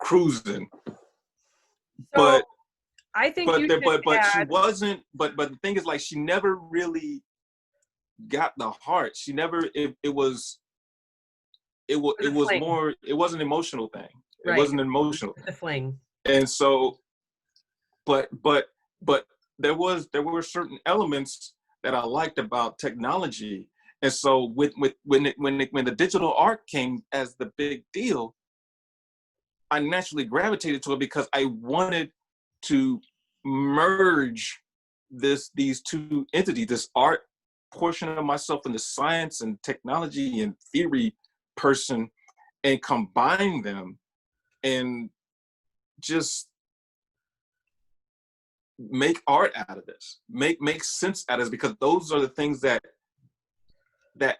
cruising. So, but I think she wasn't. But the thing is, like, she never really got the heart. She never. It was more. It wasn't an emotional thing. It wasn't an emotional the fling. And so, but there were certain elements that I liked about technology. And so when the digital art came as the big deal, I naturally gravitated to it, because I wanted to merge these two entities, this art portion of myself and the science and technology and theory person, and combine them and just make art out of this, make sense out of this, because those are the things that are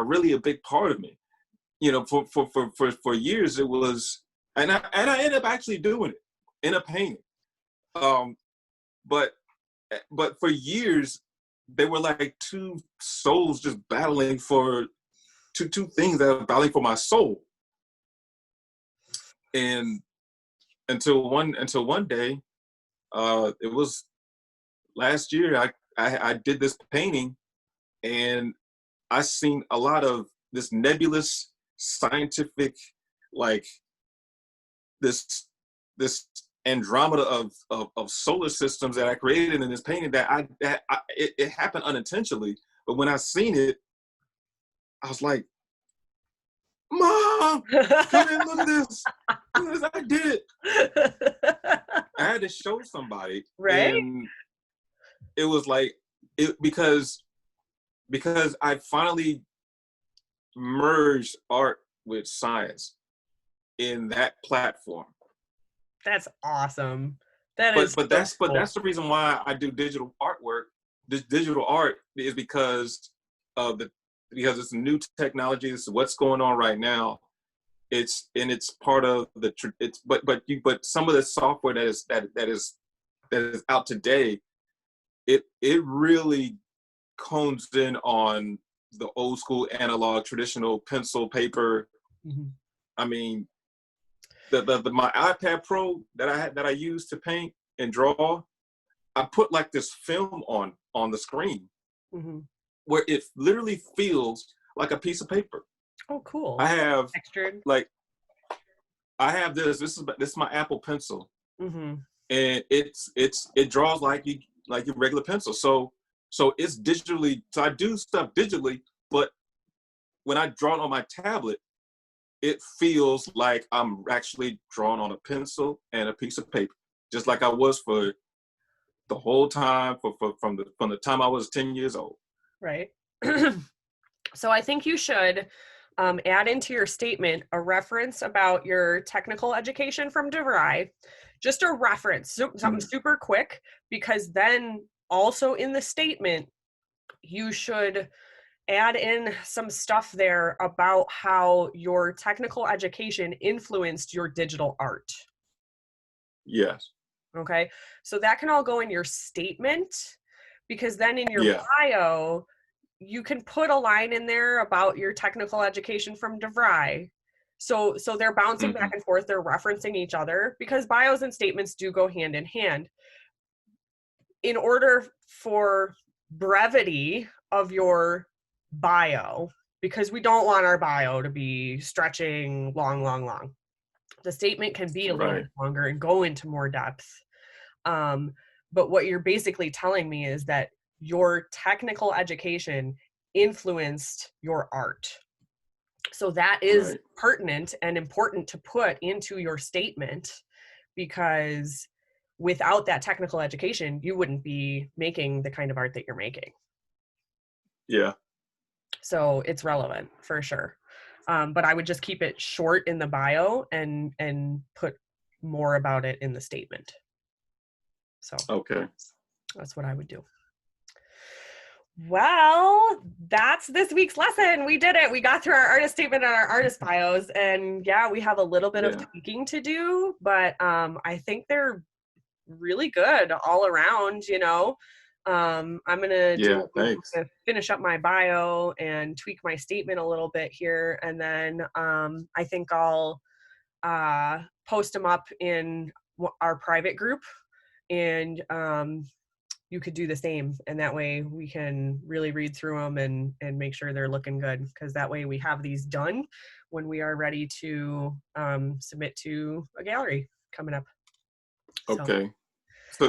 really a big part of me. For years it was, and I ended up actually doing it in a painting. But for years they were like two souls just battling for two things that are battling for my soul. And until one day, it was last year, I did this painting, and I seen a lot of this nebulous scientific, like this andromeda of solar systems that I created in this painting it happened unintentionally. But when I seen it, I was like, Mom, come in, look at this. I did it. I had to show somebody. Right? And it was like, because I finally merged art with science in that platform. That's awesome. That But is but so that's cool. the reason why I do digital artwork. This digital art is because it's new technology. This is what's going on right now. It's part of but some of the software that is out today, it really cones in on the old school analog traditional pencil paper. Mm-hmm. I mean, my iPad Pro that I use to paint and draw, I put like this film on the screen, Mm-hmm. where it literally feels like a piece of paper. Oh, cool. I have Textured. this is my Apple Pencil, Mm-hmm. and it draws like your regular pencil. So it's digitally. So I do stuff digitally, but when I draw it on my tablet, it feels like I'm actually drawing on a pencil and a piece of paper, just like I was for the whole time from the time I was 10 years old. Right. So I think you should add into your statement a reference about your technical education from DeVry, just a reference, something super quick, because then also in the statement, you should add in some stuff there about how your technical education influenced your digital art. Yes. Okay. So that can all go in your statement, because then in your Yeah. bio, you can put a line in there about your technical education from DeVry. So they're bouncing back and forth, they're referencing each other, because bios and statements do go hand in hand. In order for brevity of your bio, because we don't want our bio to be stretching long. The statement can be a little bit longer and go into more depth. But what you're basically telling me is that your technical education influenced your art. So that is pertinent and important to put into your statement, because without that technical education, you wouldn't be making the kind of art that you're making. Yeah. So it's relevant for sure. But I would just keep it short in the bio and put more about it in the statement. So okay, that's what I would do. Well, that's this week's lesson. We did it. We got through our artist statement and our artist bios, and yeah, we have a little bit of tweaking to do, but I think they're really good all around, you know. I'm gonna finish up my bio and tweak my statement a little bit here, and then I think I'll post them up in our private group, and you could do the same, and that way we can really read through them and make sure they're looking good, because that way we have these done when we are ready to submit to a gallery coming up. Okay.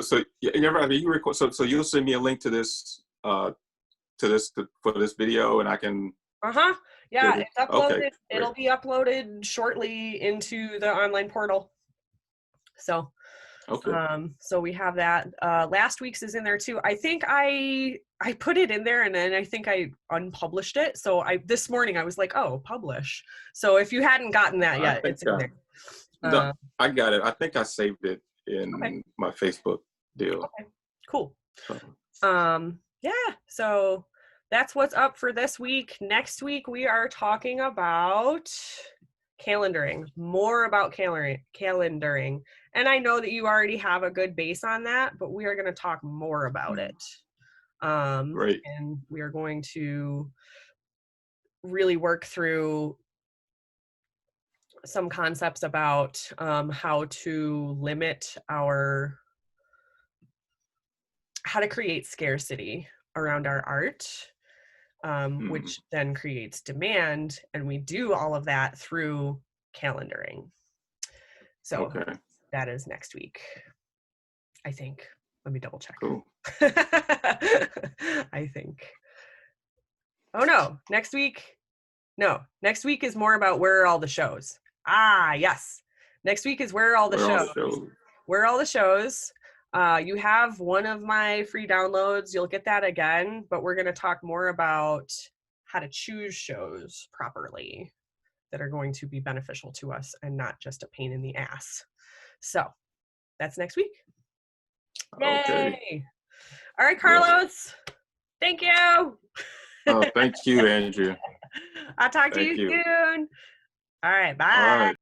So you record. So you'll send me a link to this for this video, and I can. Yeah, it's uploaded. Okay, it'll be uploaded shortly into the online portal. So. Okay. So we have that. Last week's is in there too. I think I put it in there and then I think I unpublished it. So this morning I was like, oh, publish. So if you hadn't gotten that yet, it's in there. No, I got it. I think I saved it in my Facebook deal. Okay, cool. Yeah, so that's what's up for this week. Next week we are talking about calendaring, more about calendaring. And I know that you already have a good base on that, but we are going to talk more about it. Great. And we are going to really work through some concepts about how to create scarcity around our art, which then creates demand. And we do all of that through calendaring. So That is next week, I think. Let me double check. Cool. I think. Oh no, next week. No, next week is more about where are all the shows. Ah, yes. Next week is where are all the We're on shows. the show. Where are all the shows? You have one of my free downloads. You'll get that again, but we're going to talk more about how to choose shows properly that are going to be beneficial to us and not just a pain in the ass. So that's next week. Yay! Okay. All right, Carlos. Thank you. Oh, thank you, Andrea. I'll talk to Thank you you. soon. All right, bye. All right.